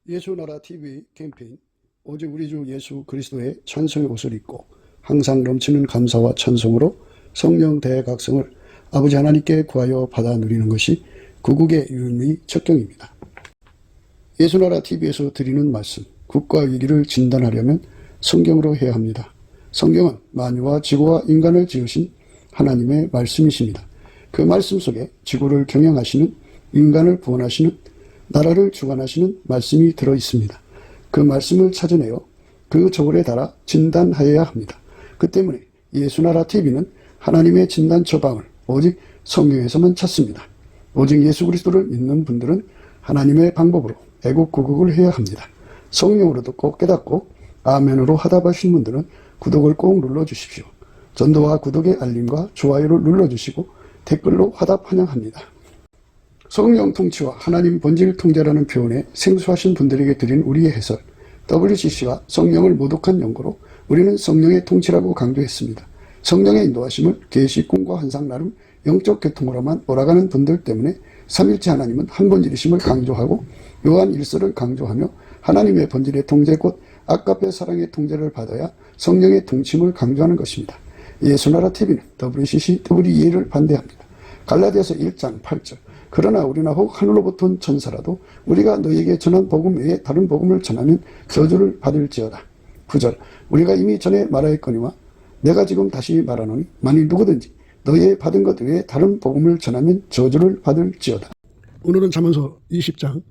예수나라 TV 캠페인 오직 우리 주 예수 그리스도의 찬송의 옷을 입고 항상 넘치는 감사와 찬송으로 성령 대각성을 아버지 하나님께 구하여 받아 누리는 것이 구국의 유일무이 척경입니다. 예수나라 TV에서 드리는 말씀, 국가 위기를 진단하려면 성경으로 해야 합니다. 성경은 만유와 지구와 인간을 지으신 하나님의 말씀이십니다. 그 말씀 속에 지구를 경영하시는, 인간을 구원하시는, 나라를 주관하시는 말씀이 들어있습니다. 그 말씀을 찾아내어 그 저울에 달아 진단하여야 합니다. 그 때문에 예수나라 TV는 하나님의 진단 처방을 오직 성경에서만 찾습니다. 오직 예수 그리스도를 믿는 분들은 하나님의 방법으로 애국구국을 해야 합니다. 성령으로 듣고 깨닫고 아멘으로 화답하신 분들은 구독을 꼭 눌러주십시오. 전도와 구독의 알림과 좋아요를 눌러주시고 댓글로 화답 환영합니다. 성령 통치와 하나님 본질 통제라는 표현에 생소하신 분들에게 드린 우리의 해설, WCC가 성령을 모독한 연고로 우리는 성령의 통치라고 강조했습니다. 성령의 인도하심을 계시, 꿈과 환상 나름 영적 계통으로만 몰아가는 분들 때문에 삼일체 하나님은 한 본질이심을 강조하고 요한 1서를 강조하며 하나님의 본질의 통제 곧 아까페 사랑의 통제를 받아야 성령의 통치임을 강조하는 것입니다. 예수나라 TV는 WCC, WEA를 반대합니다. 갈라디아서 1장 8절 그러나 우리나 혹 하늘로부터 온 천사라도 우리가 너희에게 전한 복음 외에 다른 복음을 전하면 저주를 받을지어다. 9절 우리가 이미 전에 말하였거니와 내가 지금 다시 말하노니 만일 누구든지 너희의 받은 것 외에 다른 복음을 전하면 저주를 받을지어다. 오늘은 잠언서 20장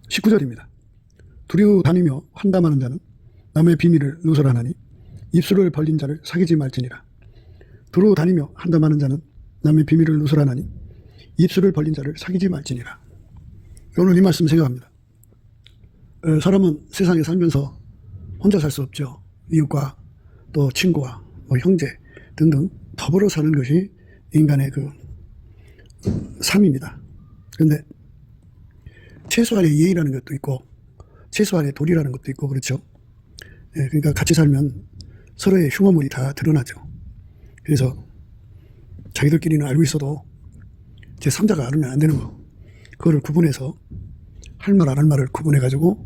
19절입니다. 두려워 다니며 환담하는 자는 남의 비밀을 누설하나니 입술을 벌린 자를 사귀지 말지니라. 두루고 다니며 환담하는 자는 남의 비밀을 누설하나니 입술을 벌린 자를 사귀지 말지니라. 오늘 이 말씀 생각합니다. 사람은 세상에 살면서 혼자 살 수 없죠. 이웃과 또 친구와 형제 등등 더불어 사는 것이 인간의 그 삶입니다. 그런데 최소한의 예의라는 것도 있고 최소한의 도리라는 것도 있고 그렇죠. 그러니까 같이 살면 서로의 흉어물이 다 드러나죠. 그래서 자기들끼리는 알고 있어도 제3자가 알으면 안 되는 거. 그거를 구분해서 할 말 안 할 말을 구분해 가지고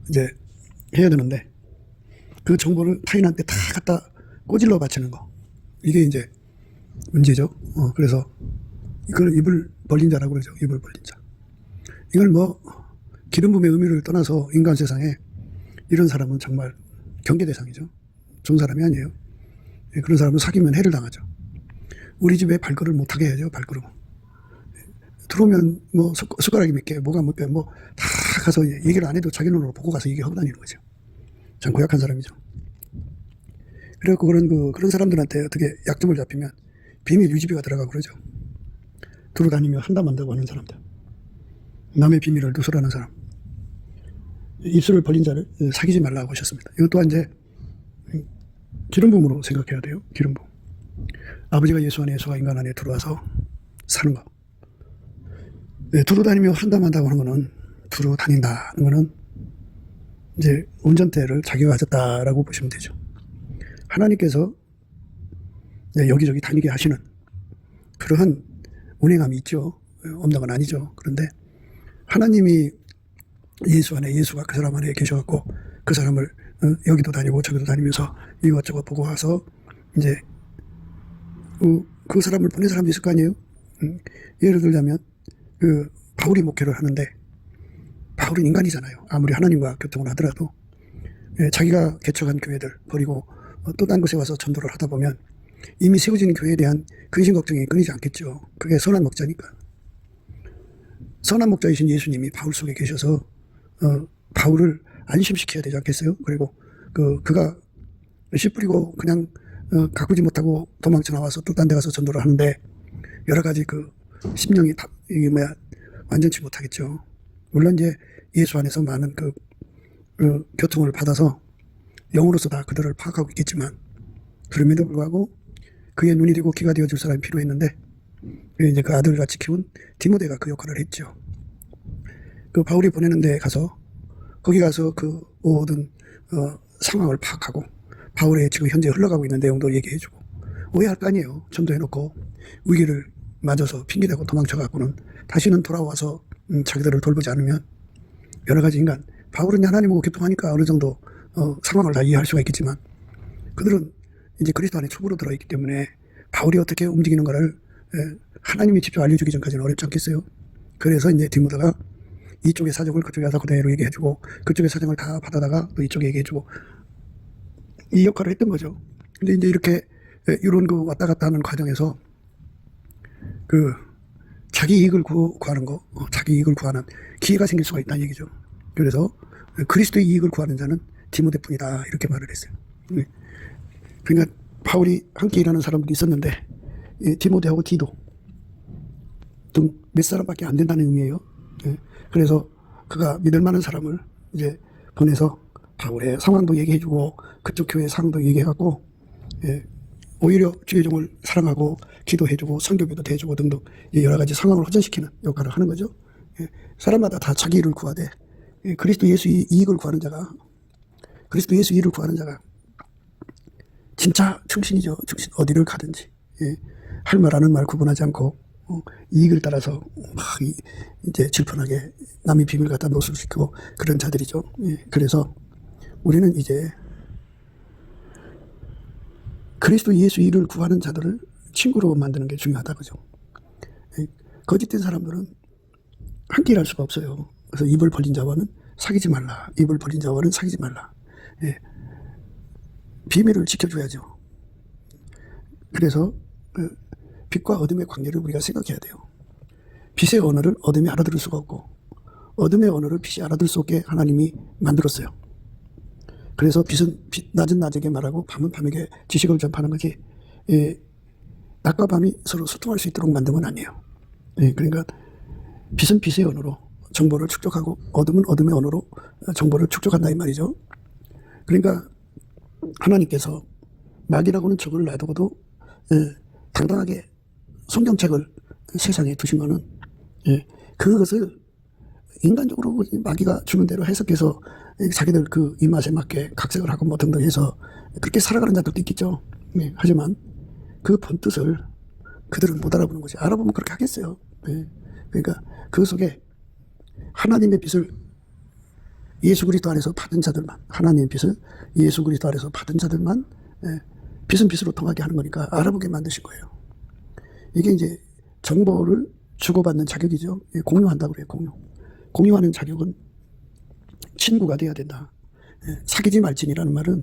이제 해야 되는데 그 정보를 타인한테 다 갖다 꼬질러 바치는 거. 이게 이제 문제죠. 그래서 이걸 입을 벌린 자라고 그러죠. 입을 벌린 자. 이걸 기름 부음의 의미를 떠나서 인간 세상에 이런 사람은 정말 경계 대상이죠. 좋은 사람이 아니에요. 그런 사람은 사귀면 해를 당하죠. 우리 집에 발걸음을 못하게 해야죠. 발걸음. 들어오면 숟가락이 몇 개, 뭐가 몇 개, 다 가서 얘기를 안 해도 자기 눈으로 보고 가서 얘기하고 다니는 거죠. 참 고약한 사람이죠. 그래갖고 그런 사람들한테 어떻게 약점을 잡히면 비밀 유지비가 들어가고 그러죠. 두루 다니며 한담한다고 하는 사람들. 남의 비밀을 누설하는 사람. 입술을 벌린 자를 사귀지 말라고 하셨습니다. 이것 또한 이제 기름 부음으로 생각해야 돼요. 기름 부음. 아버지가 예수 안에, 예수가 인간 안에 들어와서 사는 거. 두루 다니며 한담한다고 하는 거는, 두루 다닌다는 거는 이제 운전대를 자기가 가졌다라고 보시면 되죠. 하나님께서 여기저기 다니게 하시는 그러한 운행함이 있죠. 없는 건 아니죠. 그런데 하나님이 예수 안에, 예수가 그 사람 안에 계셔갖고 그 사람을 여기도 다니고 저기도 다니면서 이것저것 보고 와서 이제 그 사람을 보낸 사람도 있을 거 아니에요. 예를 들자면 바울이 목회를 하는데 바울은 인간이잖아요. 아무리 하나님과 교통을 하더라도 자기가 개척한 교회들 버리고 또 딴 곳에 와서 전도를 하다 보면 이미 세워진 교회에 대한 근심 걱정이 끊이지 않겠죠. 그게 선한 목자니까. 선한 목자이신 예수님이 바울 속에 계셔서 바울을 안심시켜야 되지 않겠어요? 그리고 그가 씨 뿌리고 그냥 가꾸지 못하고 도망쳐 나와서 또 딴 데 가서 전도를 하는데 여러 가지 심령이 완전치 못하겠죠. 물론 이제 예수 안에서 많은 교통을 받아서 영으로서 다 그들을 파악하고 있겠지만 그럼에도 불구하고 그의 눈이 되고 귀가 되어줄 사람이 필요했는데 이제 그 아들을 같이 키운 디모데가 그 역할을 했죠. 바울이 보내는 데 가서 거기 가서 그 모든 상황을 파악하고 바울의 지금 현재 흘러가고 있는 내용도 얘기해주고 오해할 거 아니에요. 전도해놓고 위기를 맞아서 핑계대고 도망쳐갖고는 다시는 돌아와서 자기들을 돌보지 않으면 여러 가지 인간, 바울은 하나님하고 교통하니까 어느 정도 상황을 다 이해할 수가 있겠지만 그들은 이제 그리스도 안에 초보로 들어있기 때문에 바울이 어떻게 움직이는가를 하나님이 직접 알려주기 전까지는 어렵지 않겠어요. 그래서 이제 디모데가 이쪽의 사정을 그쪽에 가서 그대로 얘기해주고 그쪽의 사정을 다 받아다가 또 이쪽에 얘기해주고 이 역할을 했던 거죠. 근데 이제 이렇게 이런 그 왔다 갔다 하는 과정에서 그 자기 이익을 구하는 거, 자기 이익을 구하는 기회가 생길 수가 있다는 얘기죠. 그래서 그리스도의 이익을 구하는 자는 디모데뿐이다 이렇게 말을 했어요. 그러니까 바울이 함께 일하는 사람들이 있었는데 디모데하고 디도 등 몇 사람밖에 안 된다는 의미예요. 그래서 그가 믿을 만한 사람을 이제 보내서 바울의 상황도 얘기해주고 그쪽 교회 상황도 얘기해갖고 오히려 주의종을 사랑하고 기도해주고 선교비도 대주고 등등 여러 가지 상황을 호전시키는 역할을 하는 거죠. 사람마다 다 자기 일을 구하되 그리스도 예수 이익을 구하는 자가 그리스도 예수 이익을 구하는 자가 진짜 충신이죠. 충신 어디를 가든지 할 말 하는 말 구분하지 않고 이익을 따라서 막 이제 질펀하게 남의 비밀 갖다 노출시키고 그런 자들이죠. 그래서 우리는 이제 그리스도 예수 일을 구하는 자들을 친구로 만드는 게 중요하다 그죠. 거짓된 사람들은 함께 일할 수가 없어요. 그래서 입을 벌린 자와는 사귀지 말라. 입을 벌린 자와는 사귀지 말라. 비밀을 지켜줘야죠. 그래서 빛과 어둠의 관계를 우리가 생각해야 돼요. 빛의 언어를 어둠이 알아들을 수가 없고 어둠의 언어를 빛이 알아들을 수 없게 하나님이 만들었어요. 그래서 빛은 낮은 낮에게 말하고 밤은 밤에게 지식을 전파하는 거지 낮과 밤이 서로 소통할 수 있도록 만든 건 아니에요. 그러니까 빛은 빛의 언어로 정보를 축적하고 어둠은 어둠의 언어로 정보를 축적한다 이 말이죠. 그러니까 하나님께서 마귀라고는 적을 놔두고도 당당하게 성경책을 세상에 두신 거는 그것을 인간적으로 마귀가 주는 대로 해석해서 자기들 그 입맛에 맞게 각색을 하고 뭐 등등 해서 그렇게 살아가는 자들도 있겠죠. 하지만 그 본뜻을 그들은 못 알아보는 거지. 알아보면 그렇게 하겠어요. 그러니까 그 속에 하나님의 빛을 예수 그리스도 안에서 받은 자들만 하나님의 빛을 예수 그리스도 안에서 받은 자들만 빛은 빛으로 통하게 하는 거니까 알아보게 만드신 거예요. 이게 이제 정보를 주고받는 자격이죠. 공유한다고 그래요. 공유하는 자격은 친구가 돼야 된다. 사귀지 말지니라는 말은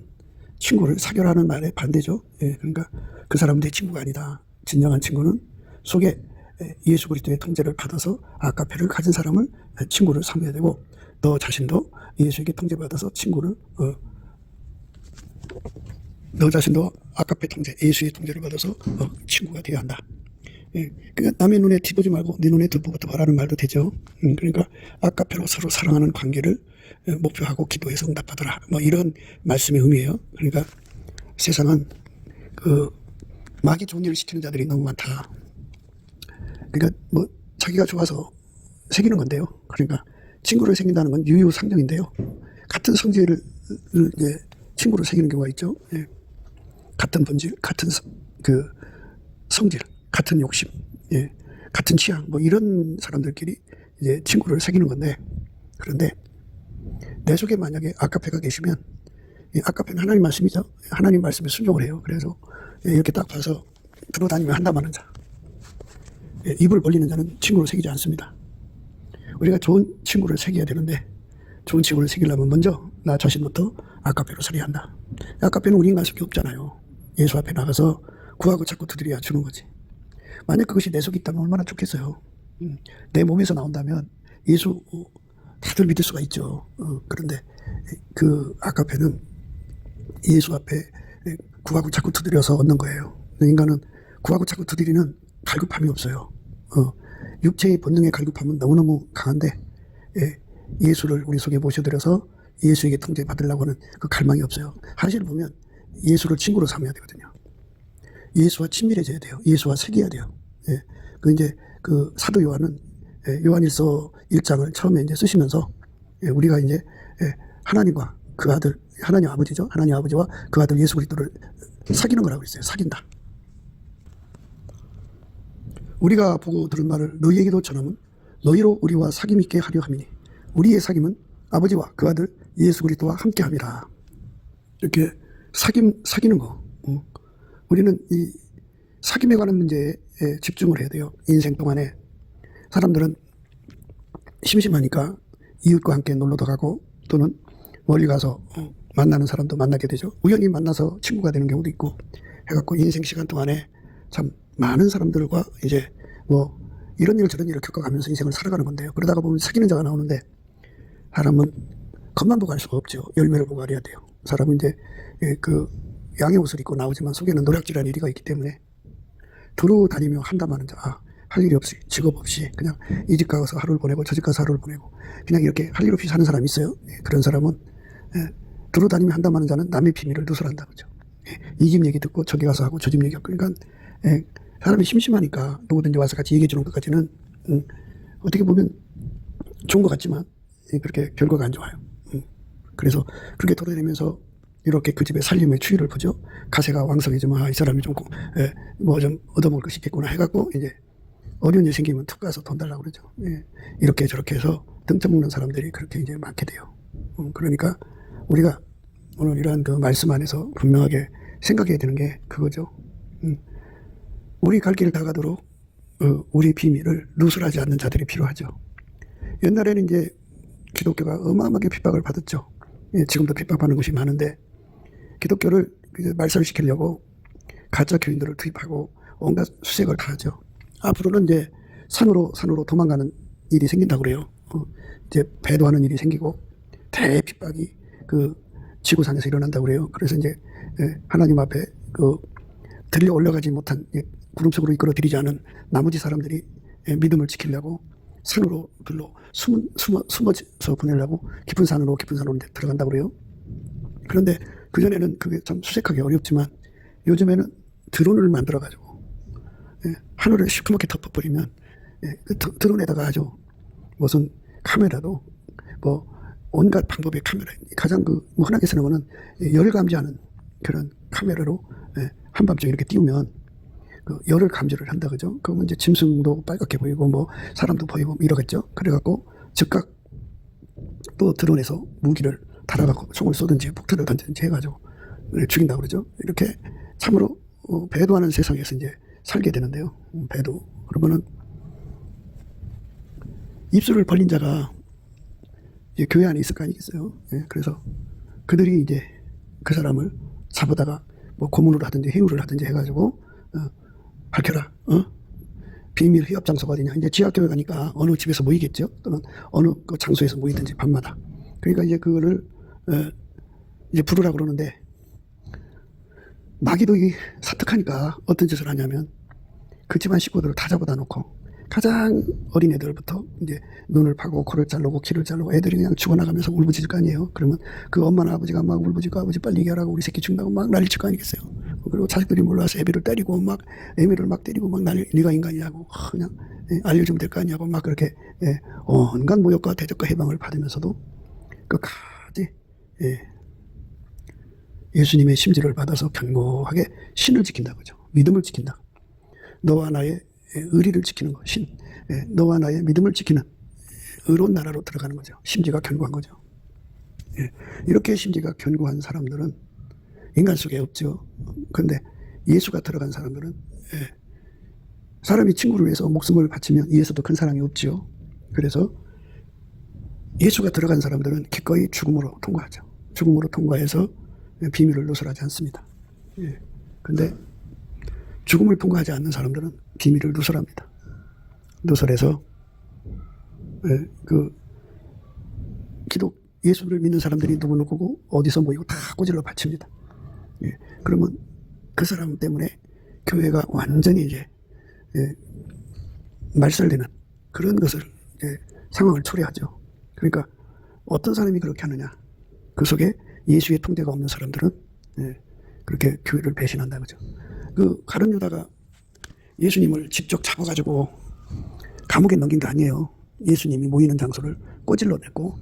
친구를 사귀라는 말의 반대죠. 그러니까 그 사람은 내 친구가 아니다. 진정한 친구는 속에 예수 그리스도의 통제를 받아서 아까페를 가진 사람을 친구를 삼아야 되고 너 자신도 예수에게 통제받아서 친구를 너 자신도 아까페 통제 예수의 통제를 받아서 친구가 되어야 한다. 그러니까 남의 눈에 뒤보지 말고 네 눈에 들보부터 바라는 말도 되죠. 그러니까 아까페로 서로 사랑하는 관계를 목표하고 기도해서 응답받아라. 뭐 이런 말씀의 의미예요. 그러니까 세상은 그 마귀 좋은 일을 시키는 자들이 너무 많다. 그러니까 뭐 자기가 좋아서 새기는 건데요. 그러니까 친구를 새긴다는 건 유유상정인데요. 같은 성질을 친구를 새기는 경우가 있죠. 같은 본질, 같은 그 성질, 같은 욕심, 같은 취향, 뭐 이런 사람들끼리 이제 친구를 새기는 건데, 그런데 내 속에 만약에 아까페가 계시면, 아까페는 하나님 말씀이죠. 하나님 말씀에 순종을 해요. 그래서 이렇게 딱 봐서 들어다니면 한다마는 자, 입을 벌리는 자는 친구를 새기지 않습니다. 우리가 좋은 친구를 새겨야 되는데, 좋은 친구를 새기려면 먼저 나 자신부터 아까페로 서려야 한다. 아까페는 우리 인간 속에 없잖아요. 예수 앞에 나가서 구하고 자꾸 두드려야 주는 거지. 만약 그것이 내 속에 있다면 얼마나 좋겠어요. 내 몸에서 나온다면 예수 다들 믿을 수가 있죠. 그런데 그 아까페는 예수 앞에 구하고 자꾸 두드려서 얻는 거예요. 인간은 구하고 자꾸 두드리는 갈급함이 없어요. 육체의 본능의 갈급함은 너무너무 강한데 예수를 우리 속에 모셔들여서 예수에게 통제받으려고 하는 그 갈망이 없어요. 사실을 보면 예수를 친구로 삼아야 되거든요. 예수와 친밀해져야 돼요. 예수와 새겨야 돼요. 그 이제 그 사도 요한은 요한일서 1장을 처음에 이제 쓰시면서 우리가 이제 하나님과 그 아들 하나님 아버지죠. 하나님 아버지와 그 아들 예수 그리스도를 사귀는 거라고 했어요. 사귄다. 우리가 보고 들은 말을 너희에게도 전하면 너희로 우리와 사귐 있게 하려 함이니 우리의 사귐은 아버지와 그 아들 예수 그리스도와 함께 함이라. 이렇게 사귀는 거. 우리는 이 사귐에 관한 문제에 집중을 해야 돼요. 인생 동안에 사람들은 심심하니까 이웃과 함께 놀러도 가고 또는 멀리 가서 만나는 사람도 만나게 되죠. 우연히 만나서 친구가 되는 경우도 있고 해갖고 인생 시간 동안에 참 많은 사람들과 이제 뭐 이런 일 저런 일을 겪어가면서 인생을 살아가는 건데요. 그러다가 보면 사귀는 자가 나오는데 사람은 겉만 보고 알 수가 없죠. 열매를 보고 알아야 돼요. 사람은 이제 그 양의 옷을 입고 나오지만 속에는 노략질한 이리가 있기 때문에 두루 다니며 한담하는 자, 할 일이 없이 직업 없이 그냥 이 집 가서 하루를 보내고 저 집 가서 하루를 보내고 그냥 이렇게 할 일 없이 사는 사람이 있어요. 그런 사람은 두루 다니며 한담하는 자는 남의 비밀을 누설한다 그죠. 이 집 얘기 듣고 저기 가서 하고 저 집 얘기하고 그러니까 사람이 심심하니까 누구든지 와서 같이 얘기해 주는 것까지는 어떻게 보면 좋은 것 같지만 그렇게 결과가 안 좋아요. 그래서 그렇게 돌아다니면서 이렇게 그 집의 살림의 추이를 보죠. 가세가 왕성해지면 이 사람이 좀 뭐 좀 얻어먹을 것이 있겠구나 해갖고 이제 어려운 일 생기면 툭 가서 돈 달라고 그러죠. 이렇게 저렇게 해서 등쳐 먹는 사람들이 그렇게 이제 많게 돼요. 그러니까 우리가 오늘 이러한 그 말씀 안에서 분명하게 생각해야 되는 게 그거죠. 우리 갈 길을 다 가도록 우리 비밀을 누설하지 않는 자들이 필요하죠. 옛날에는 이제 기독교가 어마어마하게 핍박을 받았죠. 지금도 핍박받는 곳이 많은데 기독교를 말살시키려고 가짜 교인들을 투입하고 온갖 수색을 다 하죠. 앞으로는 이제 산으로 도망가는 일이 생긴다고 그래요. 이제 배도하는 일이 생기고 대핍박이 그 지구상에서 일어난다고 그래요. 그래서 이제 하나님 앞에 그 들려 올라가지 못한 구름 속으로 이끌어 들이지 않은 나머지 사람들이 믿음을 지키려고 산으로 숨어서 보내려고 깊은 산으로 이제 들어간다고 그래요. 그런데 그전에는 그게 참 수색하기 어렵지만 요즘에는 드론을 만들어가지고 하늘을 시커멓게 덮어버리면 그 드론에다가 아주 무슨 카메라도 뭐 온갖 방법의 카메라 가장 흔하게 쓰는 거는 열 감지하는 그런 카메라로 한밤중에 이렇게 띄우면 그 열을 감지를 한다 그죠. 그러면 이제 짐승도 빨갛게 보이고 뭐 사람도 보이고 이러겠죠. 그래갖고 즉각 또 드론에서 무기를 달아갖고 총을 쏘든지 폭탄을 던지든지 해가지고 죽인다고 그러죠. 이렇게 참으로 배도하는 세상에서 이제 살게 되는데요. 배도 그러면은 입술을 벌린 자가 이제 교회 안에 있을 거 아니겠어요. 그래서 그들이 이제 그 사람을 잡아다가 뭐 고문을 하든지 해유를 하든지 해가지고 밝혀라. 비밀 휴업 장소가 어디냐. 이제 지하교회 가니까 어느 집에서 모이겠죠. 또는 어느 그 장소에서 모이든지 밤마다. 그러니까 이제 그거를 이제 부르라 그러는데 마귀도 사특하니까 어떤 짓을 하냐면 그 집안 식구들을 다 잡아다 놓고 가장 어린 애들부터 이제 눈을 파고 코를 자르고 귀를 자르고 애들이 그냥 죽어나가면서 울부짖을 거 아니에요. 그러면 그 엄마나 아버지가 막 울부짖고 아버지 빨리 얘기하라고 우리 새끼 죽는다고 막 난리칠 거 아니겠어요. 그리고 자식들이 몰라서 애비를 때리고 막 애미를 막 때리고 막 네가 인간이냐고 그냥 알려주면 될 거 아니냐고 막 그렇게 온갖 모욕과 대적과 해방을 받으면서도 끝까지 예수님의 심지를 받아서 견고하게 신을 지킨다 그죠. 믿음을 지킨다. 너와 나의 의리를 지키는 것, 신. 너와 나의 믿음을 지키는 의로운 나라로 들어가는 거죠. 심지가 견고한 거죠. 이렇게 심지가 견고한 사람들은 인간 속에 없죠. 그런데 예수가 들어간 사람들은 사람이 친구를 위해서 목숨을 바치면 이에서도 큰 사랑이 없죠. 그래서 예수가 들어간 사람들은 기꺼이 죽음으로 통과하죠. 죽음으로 통과해서 비밀을 누설하지 않습니다. 그런데 죽음을 통과하지 않는 사람들은 비밀을 누설합니다. 누설해서 예수를 믿는 사람들이 누구누구고 어디서 모이고 다 꼬질러 바칩니다. 그러면 그 사람 때문에 교회가 완전히 이제 말살되는 그런 것을 상황을 초래하죠. 그러니까 어떤 사람이 그렇게 하느냐. 그 속에 예수의 통제가 없는 사람들은 그렇게 교회를 배신한다 그죠. 그 가룟 유다가 예수님을 직접 잡아가지고 감옥에 넘긴 게 아니에요. 예수님이 모이는 장소를 꼬질러 냈고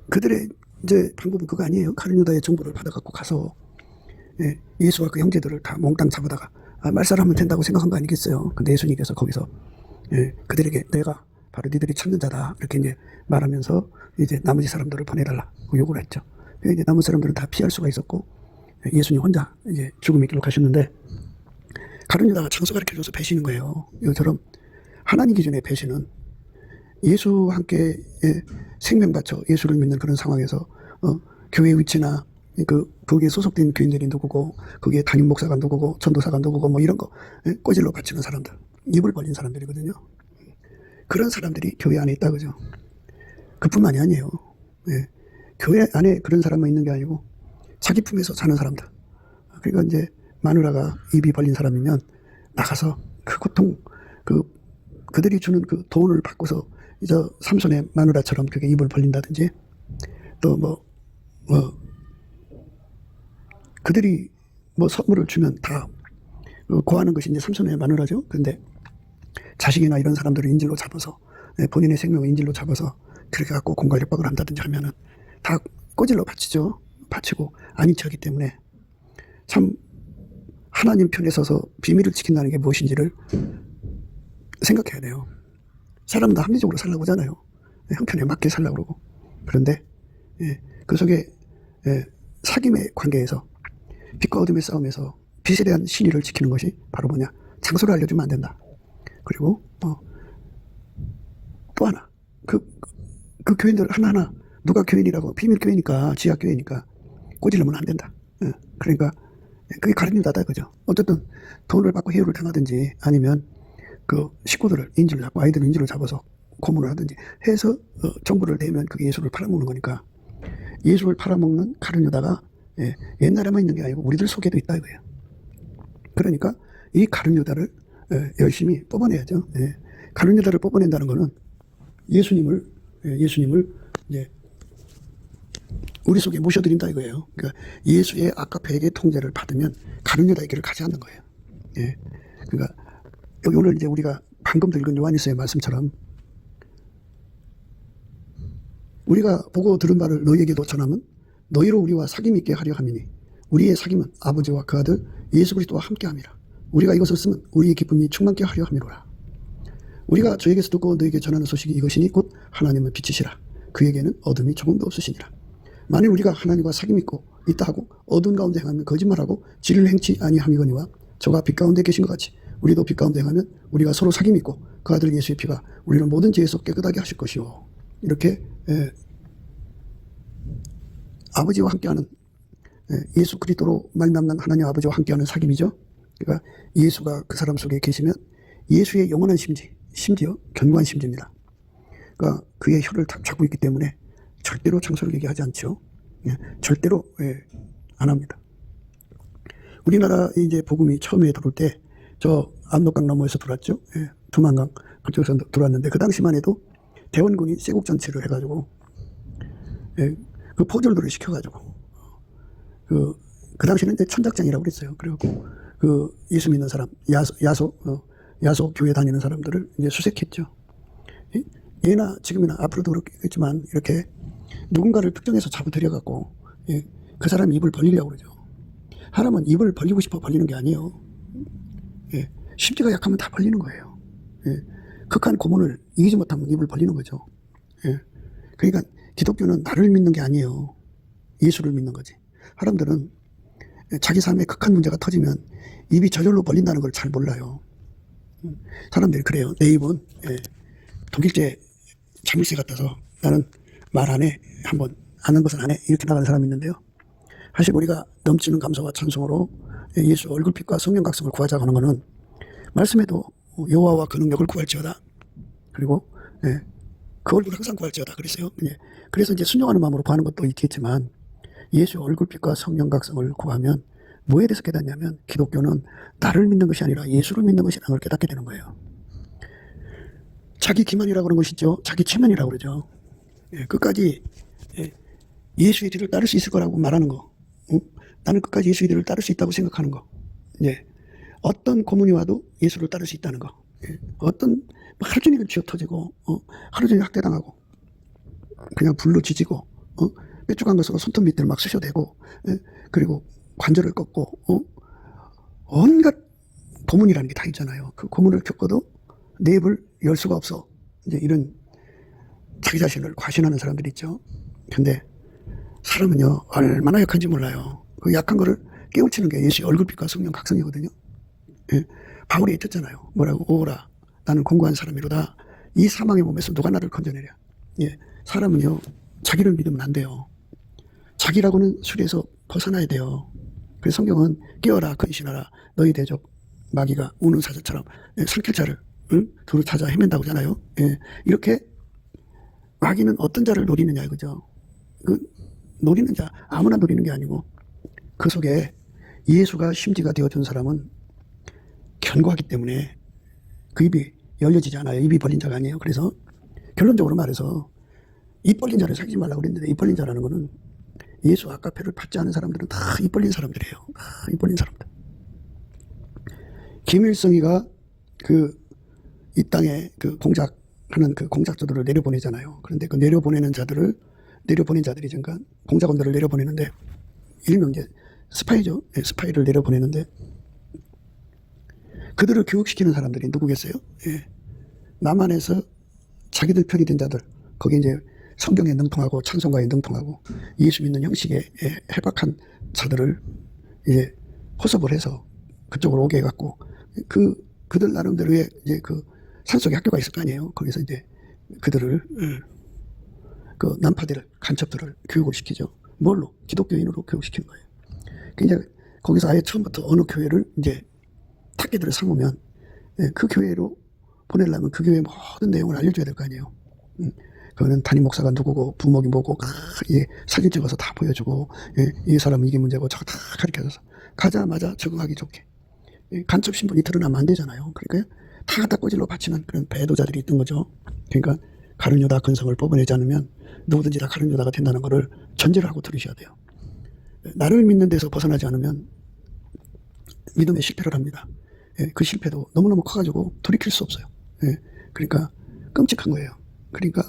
그들의 이제 방법은 그거 아니에요. 가룟 유다의 정보를 받아갖고 가서 예수와 그 형제들을 다 몽땅 잡아다가 말살하면 된다고 생각한 거 아니겠어요. 근데 예수님께서 거기서 그들에게 내가 바로 니들이 찾는 자다 이렇게 이제 말하면서 이제 나머지 사람들을 보내달라 요구를 했죠. 이제 남은 사람들은 다 피할 수가 있었고 예수님 혼자 이제 죽음의 길로 가셨는데 가룟 유다가 장소 가르쳐줘서 배신인 거예요. 이처럼 하나님 기준의 배신은 예수와 함께 생명 바쳐 예수를 믿는 그런 상황에서 교회 위치나 거기에 소속된 교인들이 누구고 거기에 담임 목사가 누구고 전도사가 누구고 뭐 이런 거 꼬질러 바치는 사람들, 입을 벌린 사람들이거든요. 그런 사람들이 교회 안에 있다 그죠. 그뿐만이 아니에요. 교회 안에 그런 사람만 있는 게 아니고 자기 품에서 사는 사람들. 그러니까 이제 마누라가 입이 벌린 사람이면 나가서 그 고통, 그들이 주는 그 돈을 받고서 이제 삼손의 마누라처럼 그게 입을 벌린다든지 또 그들이 뭐 선물을 주면 다 고하는 것이 이제 삼손의 마누라죠. 근데 자식이나 이런 사람들을 인질로 잡아서 본인의 생명을 인질로 잡아서 그렇게 갖고 공갈협박을 한다든지 하면은 다 꼬질러 바치죠. 바치고 아닌 척하기 때문에 참 하나님 편에 서서 비밀을 지킨다는 게 무엇인지를 생각해야 돼요. 사람은 다 합리적으로 살려고 하잖아요. 형편에 맞게 살려고 그러고. 그런데 그 속에 사귐의 관계에서 빛과 어둠의 싸움에서 빛에 대한 신의를 지키는 것이 바로 뭐냐, 장소를 알려주면 안 된다. 그리고 또 하나 그 교인들 하나하나 누가 교인이라고 비밀 교회니까 지하 교회니까 꼬질르면 안 된다. 그러니까 그게 가룟 유다다 그죠. 어쨌든 돈을 받고 해유를 당하든지 아니면 그 식구들을 인질로 잡고 아이들 인질로 잡아서 고문을 하든지 해서 정보를 내면 그게 예수를 팔아먹는 거니까 예수를 팔아먹는 가룟 유다가 옛날에만 있는 게 아니고 우리들 속에도 있다 이거예요. 그러니까 이 가룟 유다를 열심히 뽑아내야죠. 가룟 유다를 뽑아낸다는 거는 예수님을 이제 우리 속에 모셔드린다 이거예요. 그러니까 예수의 아카페에게 통제를 받으면 가룟 유다의 길을 가지 않는 거예요. 그러니까 여기 오늘 이제 우리가 방금도 읽은 요한일서의 말씀처럼 우리가 보고 들은 바를 너희에게도 전하면 너희로 우리와 사귐 있게 하려 함이니 우리의 사귐은 아버지와 그 아들 예수 그리스도와 함께 함이라. 우리가 이것을 쓰면 우리의 기쁨이 충만케 하려 함이로라. 우리가 저에게서 듣고 너희에게 전하는 소식이 이것이니 곧 하나님의 빛이시라. 그에게는 어둠이 조금도 없으시니라. 만일 우리가 하나님과 사귐 있고 있다 하고 어두운 가운데 행하면 거짓말하고 진리를 행치 아니함이거니와 저가 빛 가운데 계신 것 같이 우리도 빛 가운데 행하면 우리가 서로 사귐 있고 그 아들 예수의 피가 우리를 모든 죄에서 깨끗하게 하실 것이요. 이렇게 아버지와 함께하는 예수 그리스도로 말미암는 하나님 아버지와 함께하는 사귐이죠. 그러니까 예수가 그 사람 속에 계시면 예수의 영원한 심지어 견고한 심지입니다. 그러니까 그의 혀를 잡고 있기 때문에 절대로 장소를 얘기하지 않죠. 절대로 안 합니다. 우리나라 이제 복음이 처음에 들어올 때 저 압록강 너머에서 들어왔죠. 두만강 그쪽에서 들어왔는데 그 당시만 해도 대원군이 쇄국전체를 해가지고 그 포졸들을 시켜가지고 그 당시는 이제 천작장이라고 그랬어요. 그래갖고 그 예수 믿는 사람 야소 교회 다니는 사람들을 이제 수색했죠. 예나 지금이나 앞으로도 그렇겠지만 이렇게 누군가를 특정해서 잡아들여갖고 그 사람 입을 벌리려고 그러죠. 사람은 입을 벌리고 싶어 벌리는 게 아니에요. 심지가 약하면 다 벌리는 거예요. 극한 고문을 이기지 못하면 입을 벌리는 거죠. 그러니까 기독교는 나를 믿는 게 아니에요. 예수를 믿는 거지. 사람들은 자기 삶에 극한 문제가 터지면 입이 저절로 벌린다는 걸 잘 몰라요. 사람들이 그래요. 내 입은 독일제 자물쇠 같아서 나는 말 안 해. 한번 아는 것은 안 해. 이렇게 나가는 사람이 있는데요. 사실 우리가 넘치는 감사와 찬송으로 예수 얼굴빛과 성령 각성을 구하자고 하는 것은 말씀에도 여호와와 그 능력을 구할지어다. 그리고 그 얼굴 항상 구할지어다 그랬어요. 그래서 이제 순종하는 마음으로 구하는 것도 있겠지만 예수 얼굴빛과 성령 각성을 구하면 뭐에 대해서 깨닫냐면 기독교는 나를 믿는 것이 아니라 예수를 믿는 것이라는 걸 깨닫게 되는 거예요. 자기 기만이라고 하는 것이죠. 자기 체면이라고 그러죠. 끝까지 예수의 뒤를 따를 수 있을 거라고 말하는 거. 나는 끝까지 예수의 뒤를 따를 수 있다고 생각하는 거. 어떤 고문이 와도 예수를 따를 수 있다는 거. 어떤 하루 종일 쥐어 터지고 하루 종일 학대당하고 그냥 불로 지지고 뾰족한 것으로 손톱 밑을 막 쑤셔대고 그리고 관절을 꺾고 온갖 고문이라는 게 다 있잖아요. 그 고문을 겪어도 내 입을 열 수가 없어. 이제 이런 자기 자신을 과신하는 사람들이 있죠. 근데 사람은요, 얼마나 약한지 몰라요. 그 약한 거를 깨우치는 게 예수의 얼굴빛과 성령 각성이거든요. 예. 바울이 했잖아요. 뭐라고? 오라, 나는 공고한 사람이로다. 이 사망의 몸에서 누가 나를 건져내랴. 예. 사람은요, 자기를 믿으면 안 돼요. 자기라고는 수리에서 벗어나야 돼요. 그래서 성경은 깨어라, 근신하라, 너희 대적 마귀가 우는 사자처럼 삼킬 자를 두루 찾아 헤맨다고 하잖아요. 예. 이렇게 마귀는 어떤 자를 노리느냐 이거죠. 그 노리는 자, 아무나 노리는 게 아니고 그 속에 예수가 심지가 되어준 사람은 견고하기 때문에 그 입이 열려지지 않아요. 입이 벌린 자가 아니에요. 그래서 결론적으로 말해서 입 벌린 자를 사귀지 말라고 그랬는데, 입 벌린 자라는 거는 예수 아까페를 받지 않은 사람들은 다 입 벌린 사람들이에요. 다 입 벌린 사람들. 김일성이가 이 땅에 공작하는 그 공작자들을 내려보내잖아요. 그런데 그 내려보낸 자들이 잠깐 공작원들을 내려보내는데, 일명 이제 스파이죠. 네, 스파이를 내려보내는데, 그들을 교육시키는 사람들이 누구겠어요? 예. 남한에서 자기들 편이 된 자들, 거기 이제 성경에 능통하고 찬송가에 능통하고 예수 믿는 형식에 해박한 자들을 이제 호섭을 해서 그쪽으로 오게 해갖고, 그들 나름대로의 이제 그 산속에 학교가 있을 거 아니에요. 거기서 이제 그들을, 그 난파들을, 간첩들을 교육을 시키죠. 뭘로? 기독교인으로 교육시키는 거예요. 그러니까 거기서 아예 처음부터 어느 교회를 이제 탁기들을 삼으면 그 교회로 보내려면 그 교회의 모든 내용을 알려줘야 될 거 아니에요. 그거는 담임 목사가 누구고 부목이 뭐고 사진 찍어서 다 보여주고, 이 사람은 이게 문제고 저거 다 가르쳐줘서 가자마자 적응하기 좋게. 간첩 신분이 드러나면 안 되잖아요. 그러니까 다 꼬질러 바치는 그런 배도자들이 있던 거죠. 그러니까 가룟유다 근성을 뽑아내지 않으면 누구든지 다 가룟유다가 된다는 거를 전제를 하고 들으셔야 돼요. 나를 믿는 데서 벗어나지 않으면 믿음에 실패를 합니다. 그 실패도 너무너무 커가지고 돌이킬 수 없어요. 그러니까 끔찍한 거예요. 그러니까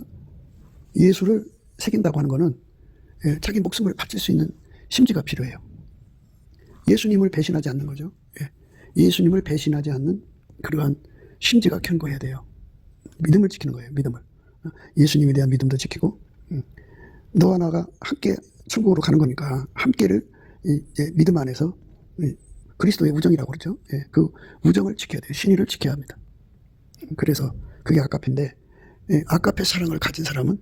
예수를 새긴다고 하는 거는 자기 목숨을 바칠 수 있는 심지가 필요해요. 예수님을 배신하지 않는 거죠. 예수님을 배신하지 않는 그러한 심지가 견고해야 돼요. 믿음을 지키는 거예요. 믿음을. 예수님에 대한 믿음도 지키고, 너와 나가 함께 천국으로 가는 거니까 함께를 이제 믿음 안에서 그리스도의 우정이라고 그러죠. 그 우정을 지켜야 돼요. 신의를 지켜야 합니다. 그래서 그게 아까페인데, 아까페 사랑을 가진 사람은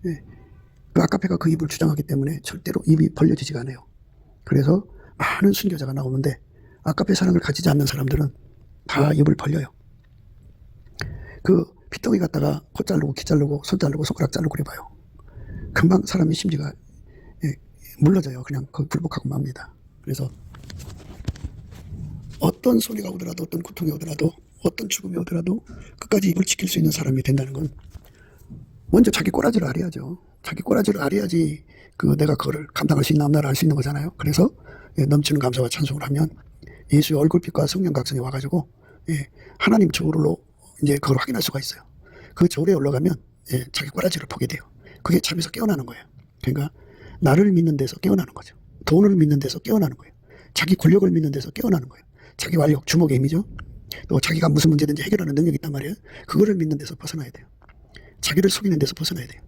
그 아까페가 그 입을 주장하기 때문에 절대로 입이 벌려지지가 않아요. 그래서 많은 순교자가 나오는데, 아까페 사랑을 가지지 않는 사람들은 다 입을 벌려요. 그 피덩이 갖다가 코 자르고 귀 자르고 손 자르고 손가락 자르고 그래봐요. 금방 사람의 심지가 물러져요. 그냥 거기 굴복하고 맙니다. 그래서 어떤 소리가 오더라도, 어떤 고통이 오더라도, 어떤 죽음이 오더라도 끝까지 입을 지킬 수 있는 사람이 된다는 건 먼저 자기 꼬라지를 알아야죠. 자기 꼬라지를 알아야지 내가 그거를 감당할 수 있는 앞날을 알 수 있는 거잖아요. 그래서 넘치는 감사와 찬송을 하면 예수의 얼굴빛과 성령 각성이 와가지고 하나님 저울로 이제 그걸 확인할 수가 있어요. 그 저울에 올라가면 자기 꼬라지를 보게 돼요. 그게 잠에서 깨어나는 거예요. 그러니까 나를 믿는 데서 깨어나는 거죠. 돈을 믿는 데서 깨어나는 거예요. 자기 권력을 믿는 데서 깨어나는 거예요. 자기 완력, 주목의 힘이죠. 또 자기가 무슨 문제든지 해결하는 능력이 있단 말이에요. 그거를 믿는 데서 벗어나야 돼요. 자기를 속이는 데서 벗어나야 돼요.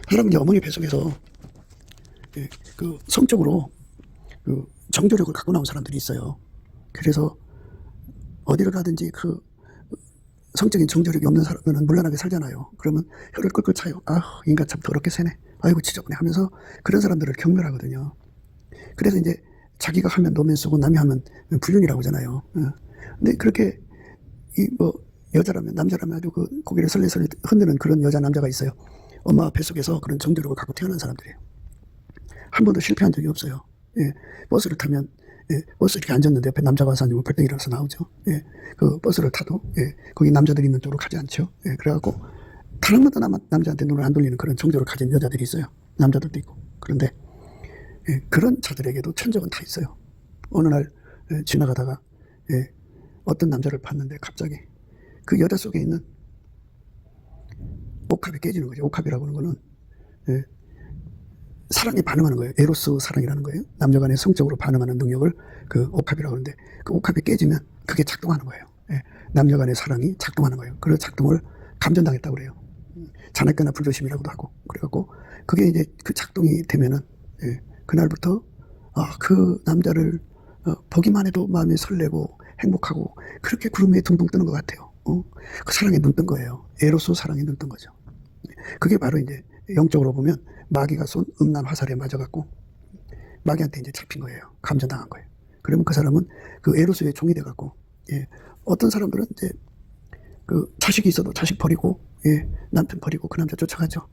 사람은 이제 어머니 뱃속에서 그 성적으로 그 정조력을 갖고 나온 사람들이 있어요. 그래서 어디를 가든지 그 성적인 정조력이 없는 사람은 물란하게 살잖아요. 그러면 혀를 끌끌 차요. 아, 인간 참 더럽게 세네. 아이고 지저분해 하면서 그런 사람들을 경멸하거든요. 그래서 이제 자기가 하면 노면 쓰고 남이 하면 불륜이라고 하잖아요. 근데 그렇게 여자라면 남자라면 아주 그 고개를 설레설레 흔드는 그런 여자 남자가 있어요. 엄마 뱃속에서 그런 정조력을 갖고 태어난 사람들이에요. 한 번도 실패한 적이 없어요. 버스를 타면 버스 이렇게 앉았는데 옆에 남자가 와서 앉으면 벌떡 일어나서 나오죠. 그 버스를 타도 거기 남자들이 있는 쪽으로 가지 않죠. 그래갖고 단 한 번도 남자한테 눈을 안 돌리는 그런 정조를 가진 여자들이 있어요. 남자들도 있고. 그런데 그런 자들에게도 천적은 다 있어요. 어느 날 지나가다가 어떤 남자를 봤는데 갑자기 그 여자 속에 있는 옥합이 깨지는 거죠. 옥합이라고 하는 거는 사랑에 반응하는 거예요. 에로스 사랑이라는 거예요. 남녀 간의 성적으로 반응하는 능력을 그 옥합이라고 하는데, 그 옥합이 깨지면 그게 작동하는 거예요. 남녀 간의 사랑이 작동하는 거예요. 그 작동을 감전당했다고 그래요. 자나깨나 불조심이라고도 하고. 그래갖고 그게 이제 그 작동이 되면은 그날부터 그 남자를 보기만 해도 마음이 설레고 행복하고 그렇게 구름 위에 둥둥 뜨는 것 같아요. 그 사랑에 눈 뜬 거예요. 에로스 사랑에 눈 뜬 거죠. 그게 바로 이제 영적으로 보면 마귀가 쏜 음란 화살에 맞아갖고 마귀한테 이제 잡힌 거예요. 감전당한 거예요. 그러면 그 사람은 그 에로스의 종이 돼갖고 어떤 사람들은 이제 그 자식이 있어도 자식 버리고 남편 버리고 그 남자 쫓아가죠.